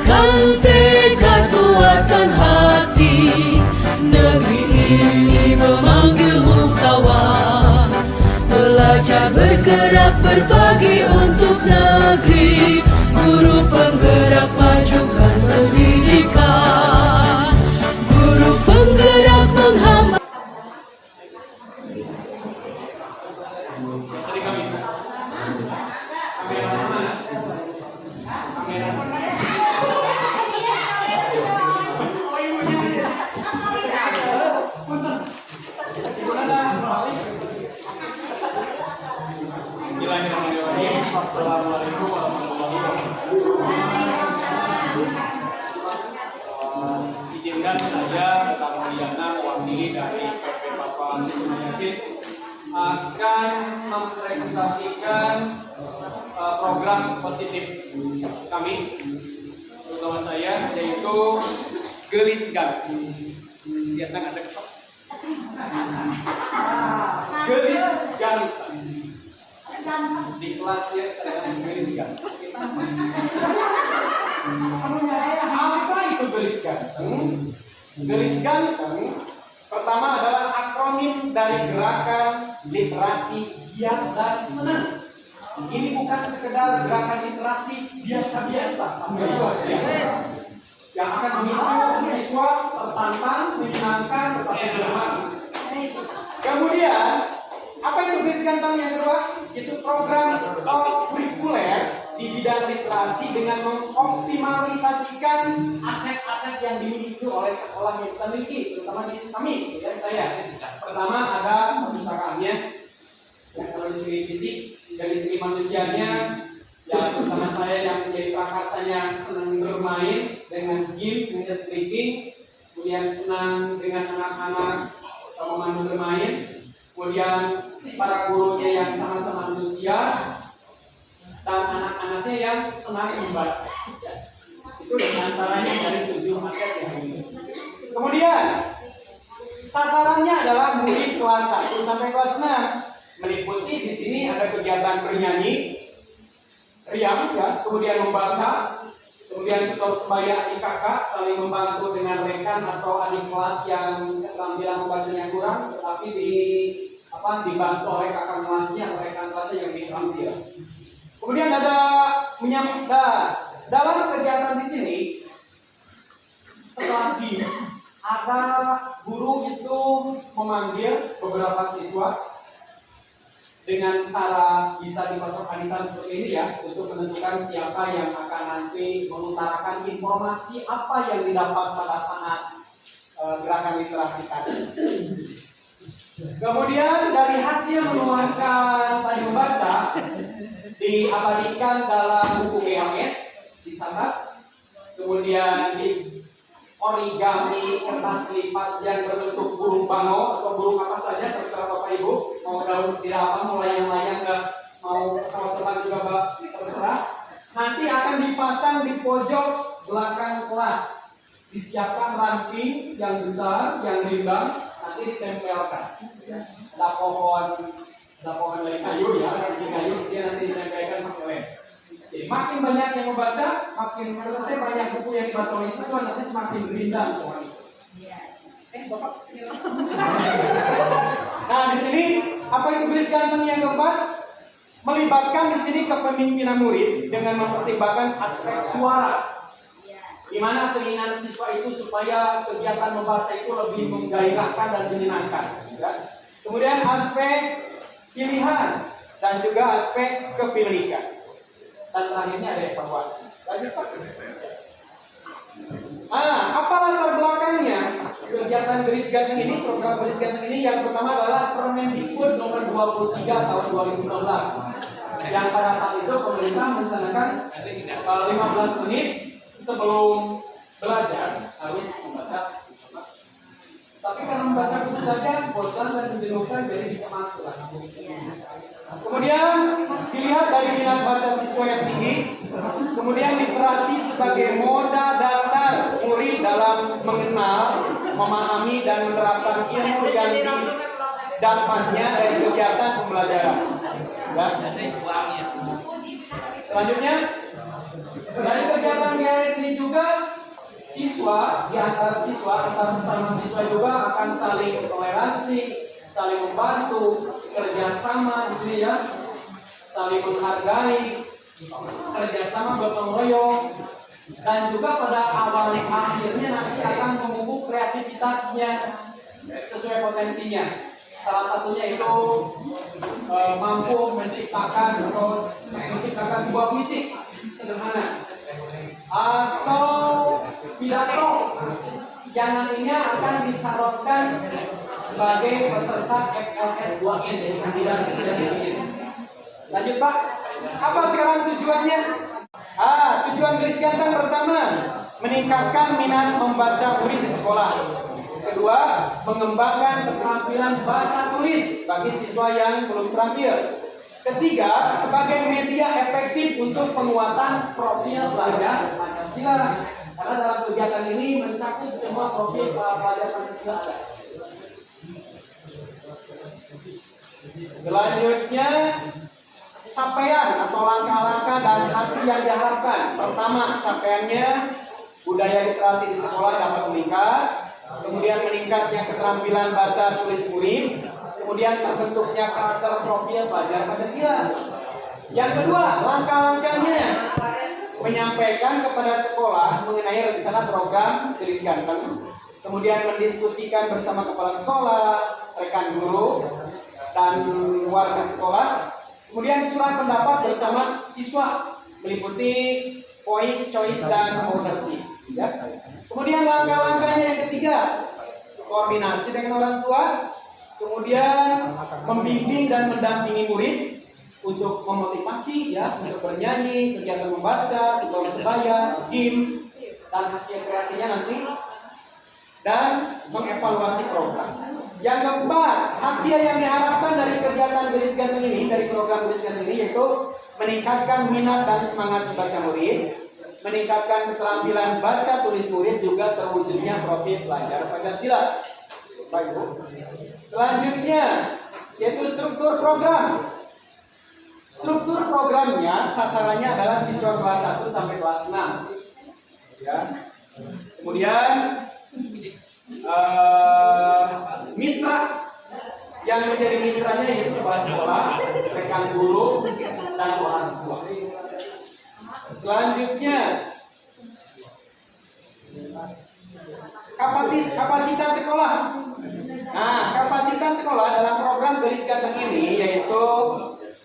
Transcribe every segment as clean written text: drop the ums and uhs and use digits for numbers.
Kuatkan tekad, kuatkan hati. Negeri ini memanggilmu kawan. Belajar bergerak berbagi untuk negeri. Guru penggerak majukan pendidikan. Guru penggerak menghambat. Assalamualaikum warahmatullahi wabarakatuh. Izinkan saya Bapak Mulyana mewakili dari PP Papan Yasin akan mempresentasikan program positif kami, terutama saya, yaitu Gelisgan. Biasa nggak ada ketok. Gelisgan. Di kelas ya saya geliskan. Apa itu geliskan? Geliskan pertama adalah akronim dari gerakan literasi giat dan senang. Ini bukan sekedar gerakan literasi biasa-biasa, yang akan memicu siswa tertantang, menyenangkan, tetapi bermanfaat. Kemudian apa itu geliskan tahun yang kedua? Itu program kurikuler di bidang literasi dengan mengoptimalisasikan aset-aset yang dimiliki oleh sekolah yang kita miliki, terutama di kami, dan saya. Pertama ada perpustakaannya, yang kalau di sini fisik, dari segi manusianya, ya terutama saya yang menjadi prakarsanya senang bermain dengan games, dengan speaking, kemudian senang dengan anak-anak memandu bermain. Kemudian para gurunya yang sama-sama antusias dan anak-anaknya yang senang membaca. Itu diantaranya dari 7 aset yang ini. Kemudian sasarannya adalah murid kelas 1 sampai kelas 6. Meliputi di sini ada kegiatan bernyanyi, riang, ya, kemudian membaca, kemudian tutor sebaya adik kakak saling membantu dengan rekan atau adik kelas yang keterampilan membacanya kurang, tetapi dibantu oleh kakak kelasnya atau rekan kelasnya yang terampil. Kemudian ada menyambut dalam kegiatan di sini setelah ada guru itu memanggil beberapa siswa dengan cara bisa dipasok arisan seperti ini ya, untuk menentukan siapa yang akan nanti mengutarakan informasi apa yang didapat pada saat gerakan literasi tadi. Kemudian dari hasil mengeluarkan tadi membaca diabadikan dalam buku GMS, dicatat, kemudian di origami kertas lipat yang berbentuk burung bangau atau burung apa saja, terserah Bapak Ibu, mau daun tidak apa, mau layang-layang, nggak mau pesawat terbang juga Bapak, terserah. Nanti akan dipasang di pojok belakang kelas, disiapkan ranting yang besar, yang rimbang, nanti ditempelkan. Ada pohon dari kayu ya, ranting kayu, dia nanti ditempelkan pakai lem. Jadi makin banyak yang membaca, makin selesai banyak buku yang dibaca oleh siswa, nanti semakin rindang pohon itu. Bapak. Nah di sini apa itu gelis ganteng yang keempat? Melibatkan di sini kepemimpinan murid dengan mempertimbangkan aspek suara. Di mana keinginan siswa itu supaya kegiatan membaca itu lebih menggairahkan dan menyenangkan. Ya. Kemudian aspek pilihan dan juga aspek kepemilikan. Dan terakhirnya ada evaluasi. Lanjut Pak. Apa latar belakangnya kegiatan gelis ganteng ini, program gelis ganteng ini? Yang pertama adalah Permendikbud nomor 23 tahun 2016. Yang pada saat itu pemerintah mencanangkan 15 menit sebelum belajar harus membaca. Tapi karena membaca buku saja bosan dan menjenuhkan, jadi dikemas lah. Kemudian dilihat dari minat baca siswa yang tinggi, kemudian literasi sebagai modal dasar murid dalam mengenal, memahami dan menerapkan ilmu yang didapatnya dari kegiatan pembelajaran. Ya. Selanjutnya dari kegiatan GIS ini juga siswa, di antara siswa, antar sesama siswa juga akan saling toleransi, saling membantu, kerjasama, gitu ya, saling menghargai, kerjasama gotong royong, dan juga pada awal akhirnya nanti akan memupuk kreativitasnya sesuai potensinya. Salah satunya itu mampu menciptakan sebuah fisik sederhana atau pidato yang nantinya akan dicalonkan sebagai peserta FLS 2N dari kandidat ini. Lanjut Pak, apa sekarang tujuannya? Tujuan garis ganteng pertama, meningkatkan minat membaca murid di sekolah. Kedua, mengembangkan keterampilan baca tulis bagi siswa yang belum terampil. Ketiga, sebagai media efektif untuk penguatan profil pelajar Pancasila. Karena dalam kegiatan ini mencakup semua profil pelajar Pancasila. Selanjutnya, capaian atau langkah-langkah dan hasil yang diharapkan. Pertama, capaiannya budaya literasi di sekolah dapat meningkat. Kemudian meningkatnya keterampilan baca tulis murid, kemudian terbentuknya karakter profil pelajar Pancasila. Yang kedua, langkah-langkahnya menyampaikan kepada sekolah mengenai rencana program garis ganteng, kemudian mendiskusikan bersama kepala sekolah, rekan guru, dan warga sekolah, kemudian curah pendapat bersama siswa meliputi voice, choice, dan ownership. Ya. Kemudian langkah-langkahnya yang ketiga, koordinasi dengan orang tua, kemudian membimbing dan mendampingi murid untuk memotivasi, ya, untuk bernyanyi, kegiatan membaca, tutorial sebaya, game, dan hasil kreasinya nanti, dan mengevaluasi program. Yang keempat, hasil yang diharapkan dari kegiatan garis ganteng ini, dari program garis ganteng ini, yaitu meningkatkan minat dan semangat membaca murid, meningkatkan keterampilan baca tulis murid, juga terwujudnya profil pelajar Pancasila. Baik Bu. Selanjutnya yaitu struktur program. Struktur programnya sasarannya adalah siswa kelas 1 sampai kelas 6. Ya. Kemudian mitra yang menjadi mitranya yaitu kepala sekolah, rekan guru, dan orang tua. Selanjutnya, kapasitas sekolah. Nah, kapasitas sekolah dalam program garis ganteng ini yaitu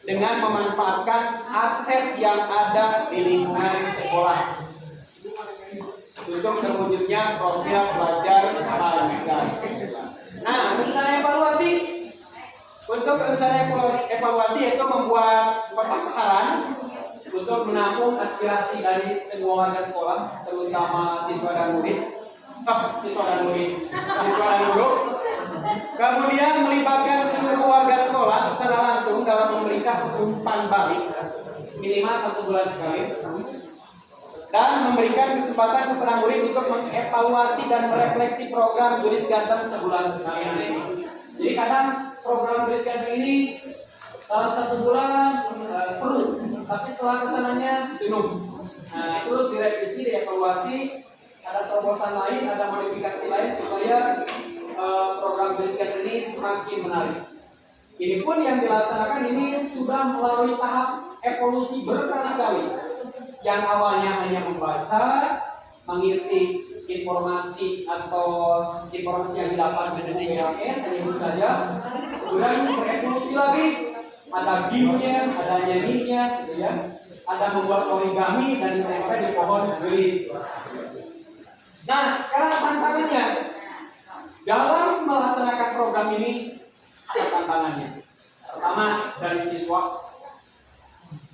dengan memanfaatkan aset yang ada di lingkungan sekolah untuk terwujudnya profil pelajar Pancasila. Nah, rencana evaluasi. Untuk rencana evaluasi yaitu membuat kotak saran untuk menampung aspirasi dari semua warga sekolah, terutama siswa dan guru. Kemudian melibatkan seluruh warga sekolah secara langsung dalam memberikan umpan balik minimal 1 bulan sekali, dan memberikan kesempatan kepada murid untuk mengevaluasi dan merefleksi program garis ganteng sebulan sekali. Jadi kadang program garis ganteng ini dalam 1 bulan seru, tapi setelah kesananya jenuh. Nah, terus direvisi, dievaluasi, ada terobosan lain, ada modifikasi lain supaya program garis ganteng ini semakin menarik. Ini pun yang dilaksanakan ini sudah melalui tahap evolusi berkali-kali. Yang awalnya hanya membaca, mengisi informasi atau informasi yang didapat dari PLS hanya itu saja. Kemudian berevolusi lagi, ada game-nya, ada nyanyinya, gitu ya. Ada membuat origami dan ditempel di pohon gelis. Nah, sekarang tantangannya dalam melaksanakan program ini, apa tantangannya? Pertama, dari siswa.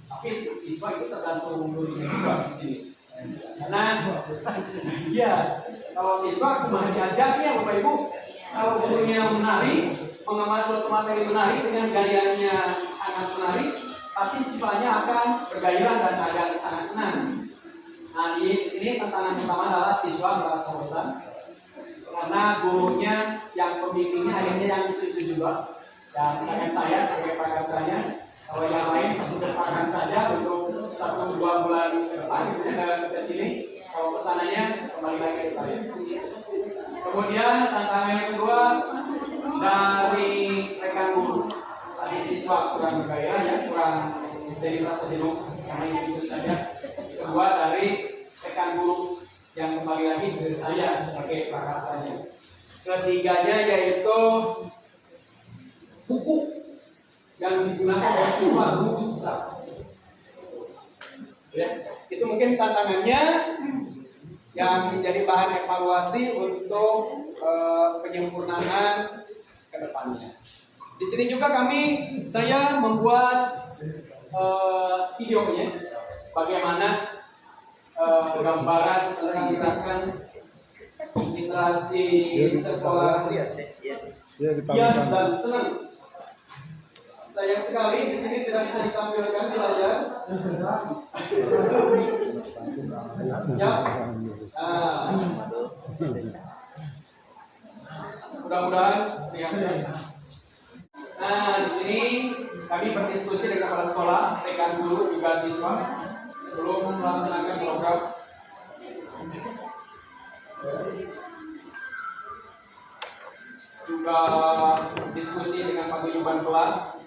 Tapi siswa itu tergantung gurunya juga di sini. Karena ya, kalau siswa kumaha diajarnya Bapak Ibu, kalau gurunya menari, mengemas suatu materi menarik dengan gayanya sangat menarik, pasti siswanya akan bergairah dan akan sangat senang. Nah, di sini tantangan pertama adalah siswa merasa bosan karena gurunya yang pembimbingnya akhirnya yang itu juga. Dan misalkan saya sebagai prakarya, kalau yang lain 1 pakan saja untuk 1-2 bulan ke depan ke sini, Kalau pesanannya kembali lagi ke saya. Kemudian tantangan yang kedua dari rekan guru. Tadi siswa kurang bergaya ya, kurang jadi merasa jenuh, karena itu saja. Kedua dari rekan guru yang kembali lagi ke saya sebagai prakarsanya. Ketiganya yaitu buku yang digunakan oleh siswa guru besar. Ya, itu mungkin tantangannya yang menjadi bahan evaluasi untuk penyempurnaan ke depannya. Di sini juga saya membuat videonya bagaimana gambaran tentang literasi sekolah giat dan senang. Sayang sekali di sini tidak bisa ditampilkan di layar. Ya. Mudah-mudahan lihat. Nah, di sini kami berdiskusi dengan kepala sekolah, rekan guru juga siswa sebelum melaksanakan program. Juga diskusi dengan paguyuban kelas,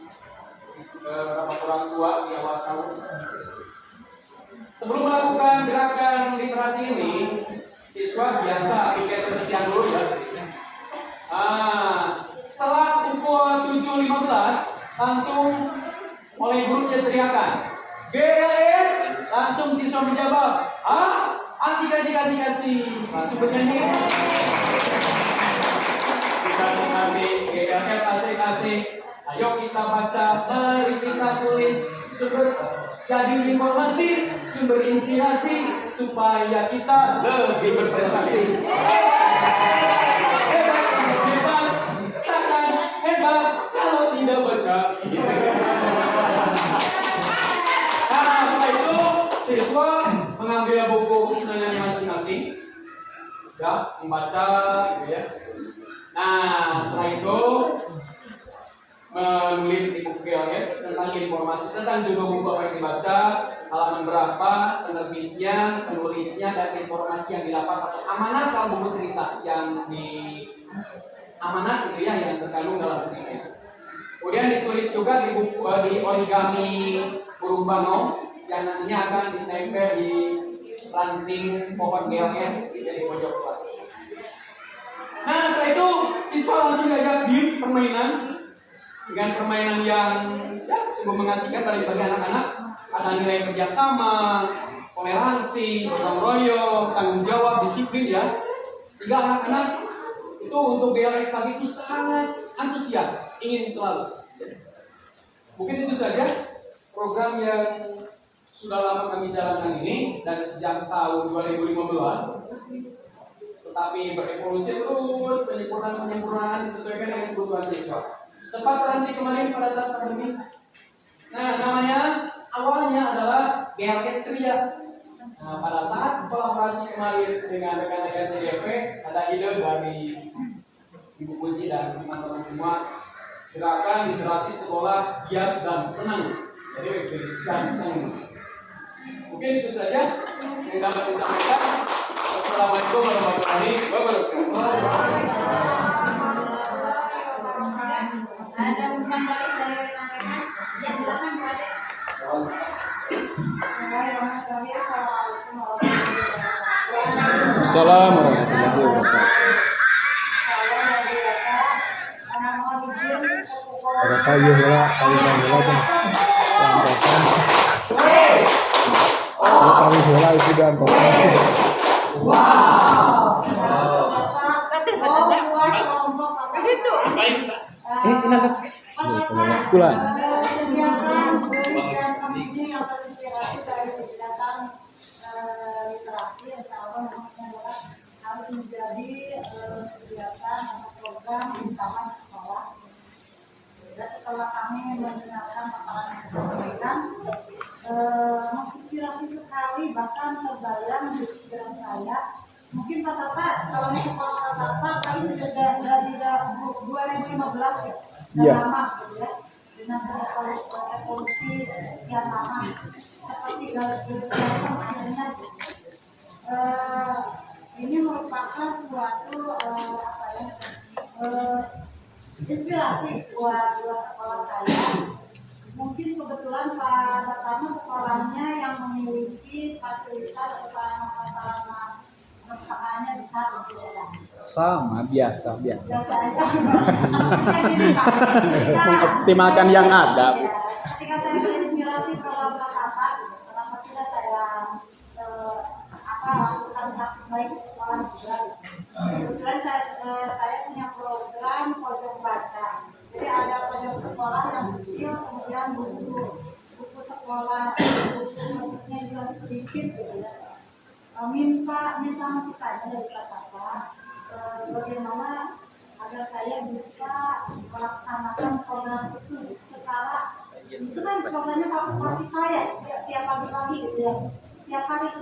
rapat orang tua di awal tahun. Sebelum melakukan gerakan literasi ini, siswa biasa pikir kebersihan dulu ya. Setelah pukul 7.15 langsung oleh gurunya teriakan GLS, langsung siswa menjawab kasih langsung bernyanyi kasih. Ayo kita baca, mari kita tulis, sumber jadi informasi, sumber inspirasi supaya kita lebih berprestasi. Hebat kalau tidak baca. Nah, setelah itu siswa mengambil buku kesenangannya masing-masing, ya, membaca, gitu ya. Nah, setelah itu menulis di buku GLS tentang informasi tentang judul buku apa yang dibaca, halaman berapa, penerbitnya, penulisnya, dan informasi yang didapat atau amanat dalam buku cerita yang di amanat gitu ya, yang terkandung dalam bukunya. Kemudian ditulis juga di buku di origami burung bangau yang nantinya akan ditempel di ranting pohon GLS di pojok kelas. Nah, setelah itu siswa langsung diajak di permainan dengan permainan yang sungguh mengasihkan bagi anak-anak. Ada nilai kerjasama, toleransi, gotong royong, tanggung jawab, disiplin ya. Sehingga anak-anak itu untuk GLS pagi itu sangat antusias, ingin selalu. Mungkin itu saja program yang sudah lama kami jalankan ini dan sejak tahun 2015. Tetapi berevolusi terus, penyempurnaan disesuaikan dengan kebutuhan siswa. Sempat terhenti kemarin pada saat pandemi. Nah, namanya awalnya adalah GLS Ceria. Nah, pada saat kolaborasi kemarin dengan rekan-rekan CDP, ada ide dari Ibu Puji dan teman-teman semua, gerakan literasi sekolah giat dan senang. Jadi dan senang. Mungkin itu saja yang dapat disampaikan. Assalamualaikum warahmatullahi wabarakatuh. Ada umpan balik dari rekan-rekan? Ya, silakan Pak Ade. Assalamualaikum warahmatullahi wabarakatuh. Ada kayu bola tuh. Kayu bola itu dan Kulan. Kegiatan kami yang terinspirasi dari kegiatan literasi, insya Allah harus menjadi kegiatan atau program di taman sekolah. Dan setelah kami mendengarkan paparan yang disampaikan, menginspirasi sekali, bahkan terbayang di pikiran saya. Mungkin Pak Tata, kalau di sekolah Pak Tata, paling dari 2015 ya, Iya. lama gitu ya, dengan evolusi yang lama, seperti garis besar akhirnya ini merupakan suatu inspirasi buat sekolah saya. Mungkin kebetulan Pak pertama sekolahnya yang memiliki fasilitas sarana perpustakaannya besar gitu ya. Sama, biasa. Biasa aja. Maksudnya gini, Pak. Mengoptimalkan yang ada. Ya, ketika saya terinspirasi program Kata, gitu, kenapa tidak saya lakukan hak baik di sekolah juga. Kebetulan saya punya program pojok baca. Jadi ada pojok sekolah yang kecil, kemudian buku sekolah, buku-bukunya juga sedikit gitu ya. Minta masih saja dari Kata, bagaimana agar saya bisa melaksanakan program itu secara itu kan programnya kalkulasi saya tiap pagi gitu ya, tiap hari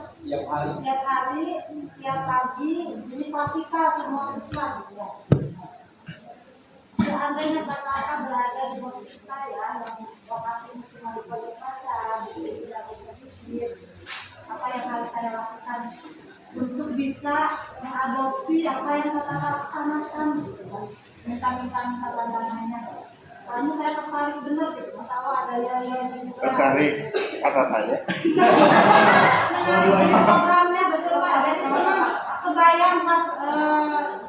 tiap pagi jadi klasika semua siswa gitu ya. Seandainya Kata berada di posisi saya yang lokasi cuma di pojok baca, tidak bisa berpikir apa yang harus saya lakukan untuk bisa mengadopsi apa yang Kata laksanakan gitu kan. Minta pandangannya. Soalnya saya tertarik benar gitu, Masya Allah ada yang tertarik kata saya. Menarik programnya betul Pak, ada sih kebayang pas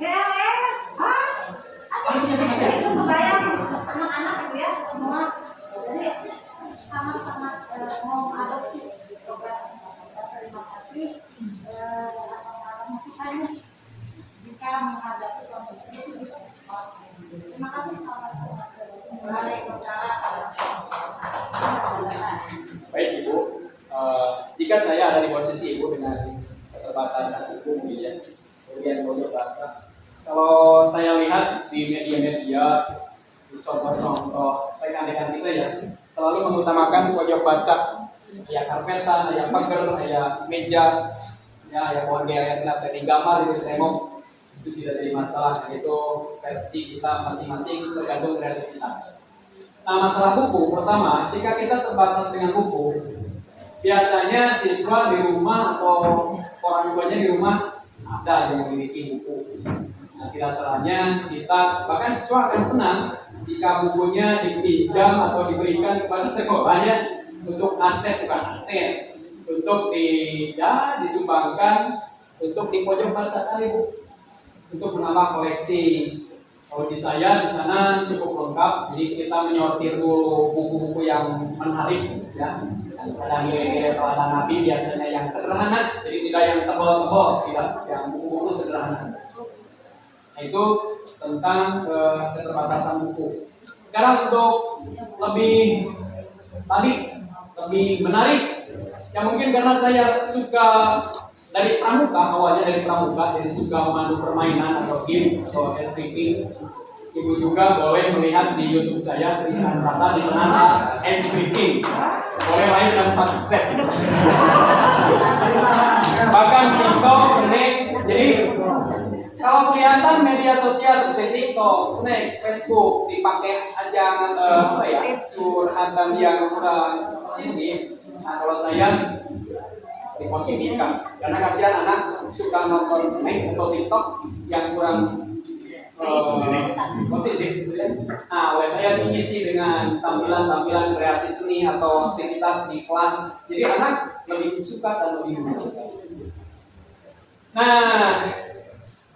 GLS, itu kebayang anak-anak gitu ya semua, jadi sangat-sangat mau adopsi program. Terima kasih atas masukannya jika menghadapi kondisi itu. Terima kasih Baik Ibu, jika saya ada di posisi Ibu dengan keterbatasan hukum ya, kemudian pojok bahasa, kalau saya lihat di media-media, contoh-contoh rekan-rekan kita ya, selalu mengutamakan pojok baca, ya karpetan, ya pagar, ya meja, ya pohon GLS, teknik gambar, itu tembok. Itu tidak jadi masalah, itu versi kita masing-masing tergantung kreativitas. Nah, masalah buku, pertama, jika kita terbatas dengan buku, biasanya siswa di rumah atau orang tuanya di rumah ada yang memiliki buku. Nah, tidak salahnya kita, bahkan siswa akan senang jika bukunya dipinjam atau diberikan kepada sekolahnya untuk aset, bukan aset, untuk disumbangkan untuk di pojok baca tadi Bu. Untuk menambah koleksi. Kalau di saya di sana cukup lengkap, jadi kita menyortir dulu buku-buku yang menarik ya. Ada nilai-nilai teladan Nabi biasanya yang sederhana, jadi tidak yang tebal-tebal, tidak yang buku-buku sederhana. Nah, itu tentang keterbatasan buku. Sekarang untuk lebih menarik, ya mungkin karena saya suka dari pramuka, awalnya dari pramuka, jadi suka memandu permainan atau game atau SPP. Ibu juga boleh melihat di YouTube saya Tristan Rata, di sana ada SPP. Boleh like dan subscribe. Bahkan TikTok, Snake. Jadi kalau kelihatan media sosial seperti TikTok, Snake, Facebook dipakai ajang curhatan yang sini. Nah, kalau saya dipositifkan, karena kasihan anak suka nonton Snake atau TikTok yang kurang positif. Nah, oleh saya diisi dengan tampilan-tampilan kreasi seni atau aktivitas di kelas, jadi anak lebih suka dan lebih menarik. Nah,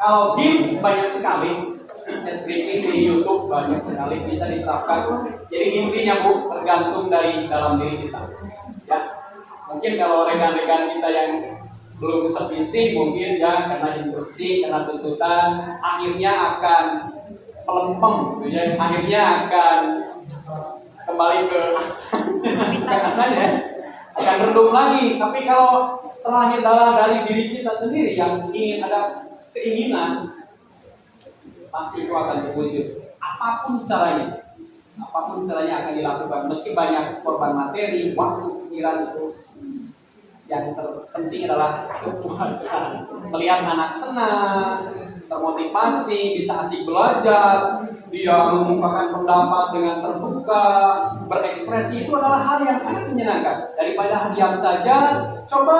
kalau games banyak sekali, streaming di YouTube banyak sekali bisa diterapkan. Jadi intinya Bu, tergantung dari dalam diri kita. Ya. Mungkin kalau rekan-rekan kita yang belum sevisi, mungkin ya karena instruksi, karena tuntutan, akhirnya akan pelempem, gitu ya. Akhirnya akan kembali ke asalnya, akan redup lagi. Tapi kalau setelahnya dari diri kita sendiri yang ingin ada keinginan, pasti itu akan terwujud. Apapun caranya akan dilakukan. Meski banyak korban materi, waktu, pikiran itu. Yang terpenting adalah kepuasan. Melihat anak senang, termotivasi, bisa asik belajar, dia mengungkapkan pendapat dengan terbuka, berekspresi, itu adalah hal yang sangat menyenangkan. Daripada diam saja, coba,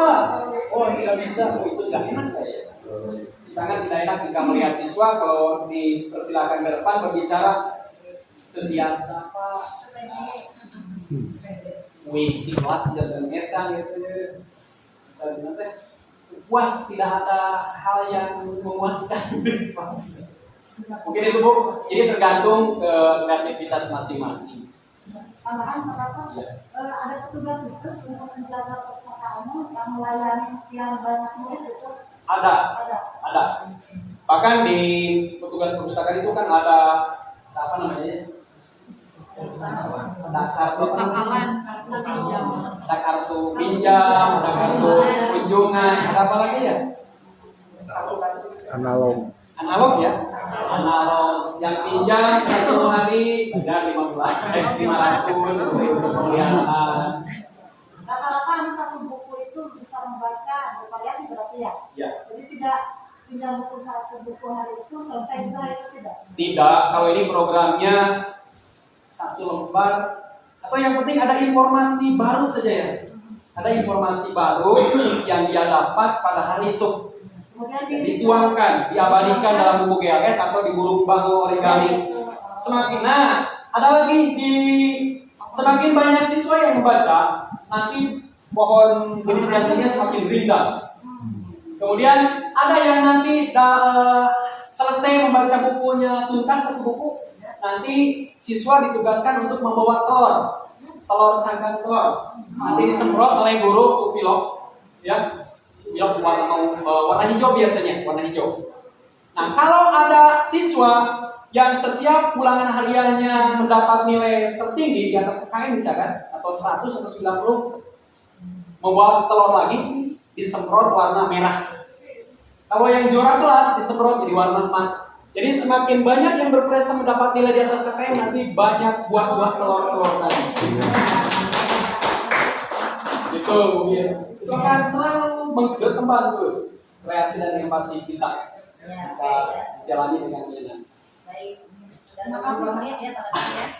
oh tidak bisa, oh itu tidak enak saya. Sangat tidak enak jika melihat siswa kalau dipersilakan ke depan berbicara terbiasa Pak. Wih, di kelas jalan ngesan gitu. Dan nanti puas, tidak ada hal yang memuaskan. Mungkin itu Bu, jadi tergantung ke kreativitas masing-masing. Tambahan Bapak, ada petugas khusus untuk menjaga perpustakaanmu yang melayani sekian banyak murid itu? Ada. Bahkan di petugas perpustakaan itu kan ada apa namanya? Ada kartu pinjam, ada kartu kunjungan, ada apa lagi ya? Analog. Analog ya? Analog yang pinjam satu hari ada 500 untuk pemeliharaan. Rata-rata satu buku itu bisa membaca bervariasi berarti ya? Ya. Jadi tidak pinjam buku satu buku hari itu selesai itu hari itu tidak? Tidak, kalau ini programnya satu lembar atau yang penting ada informasi baru saja ya. Ada informasi baru yang dia dapat pada hari itu. Kemudian Dituangkan, diabadikan dalam buku GLS atau di burung bangau origami. Ada lagi semakin banyak siswa yang membaca, nanti pohon jenis gantinya semakin rindang. Kemudian ada yang nanti selesai membaca bukunya tuntas satu buku, nanti siswa ditugaskan untuk membawa telur cangkang telur. Nanti disemprot oleh guru pilok, ya. Pilok warna hijau biasanya, warna hijau. Nah, kalau ada siswa yang setiap ulangan hariannya mendapat nilai tertinggi di atas KKM misalkan, atau 100 atau 90, membawa telur lagi, disemprot warna merah. Kalau yang juara kelas disemprot jadi warna emas. Jadi semakin banyak yang berprestasi mendapat nilai di atas KKM, nanti banyak buah-buah telur-telur tadi. Itu mungkin. Itu akan selalu berkembang terus kreasi dan inovasi kita. Kita jalani dengan nyaman. Baik. Dan makasih banyak ya teman-teman.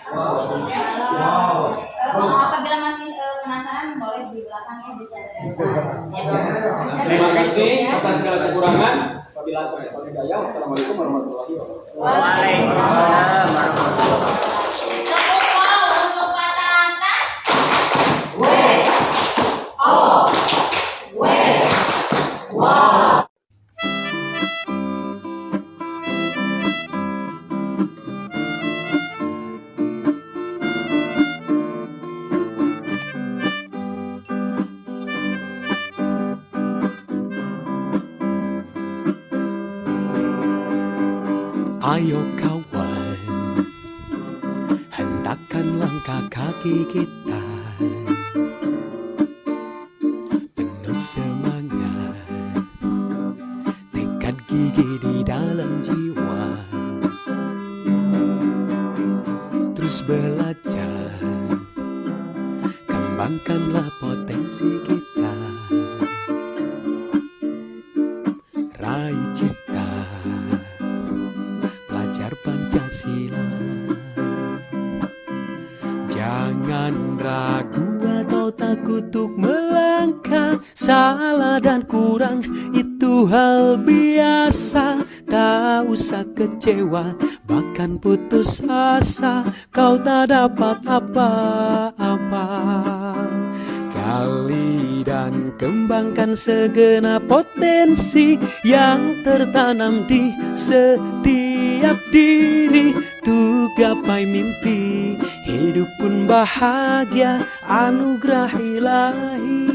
Wow. Apabila masih penasaran boleh di belakang ya bisa ada. Terima kasih atas segala kekurangan. Apabila ada daya, wassalamualaikum warahmatullahi wabarakatuh. Waalaikumsalam warahmatullahi wabarakatuh. Untuk patah angka. Ayo kawan, hendakkan langkah kaki kita penuh semangat, tekad gigih di dalam jiwa, terus belajar, kembangkanlah potensi kita, raih cita, belajar Pancasila. Jangan ragu atau takut untuk melangkah. Salah dan kurang itu hal biasa. Tak usah kecewa, bahkan putus asa. Kau tak dapat apa-apa. Gali dan kembangkan segenap potensi yang tertanam di setiap diri. Tuh gapai mimpi, hidup pun bahagia, anugerah ilahi.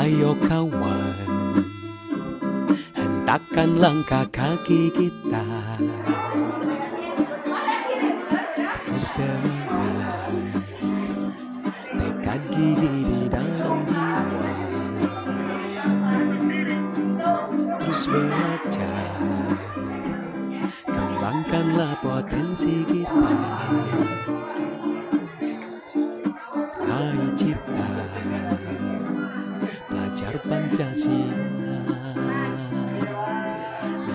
Ayo kawan, hentakkan langkah kaki kita, semangat, tekad gigi di dalam jiwa, terus belajar, kembangkanlah potensi kita, raih cita, belajar Pancasila.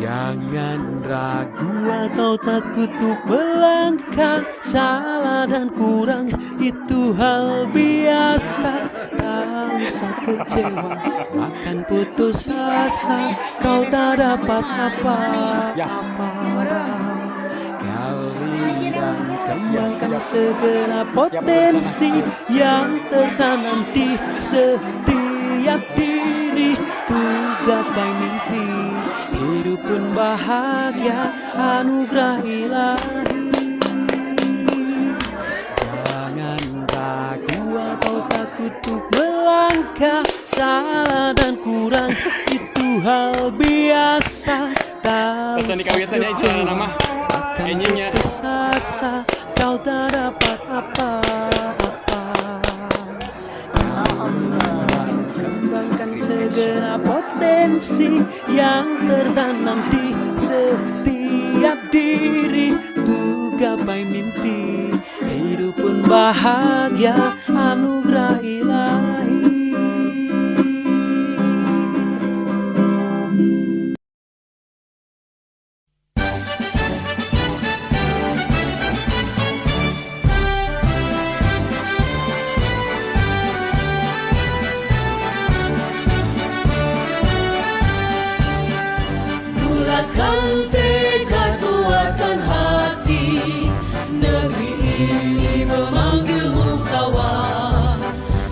Jangan ragu atau takut untuk melangkah. Salah dan kurang itu hal biasa. Tak usah kecewa, bahkan putus asa. Kau tak dapat apa-apa. Gali dan kembangkan segala potensi yang tertanam di setiap diri. Tuh gapai mimpi, hidup pun bahagia, anugerah ilahi. Jangan ragu atau takut untuk melangkah. Salah dan kurang itu hal biasa. Tak usah kecewa, akan putus asa. Kau tak dapat apa-apa. Kembangkan segera potensi yang tertanam di setiap diri. Tuh gapai mimpi, hidup pun bahagia, anugerah ilahi. Bulatkan tekad, kuatkan hati. Negeri ini memanggilmu kawan.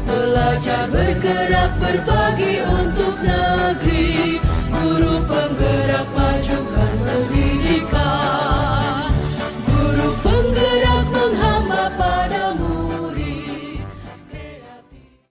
Belajar bergerak berbagi.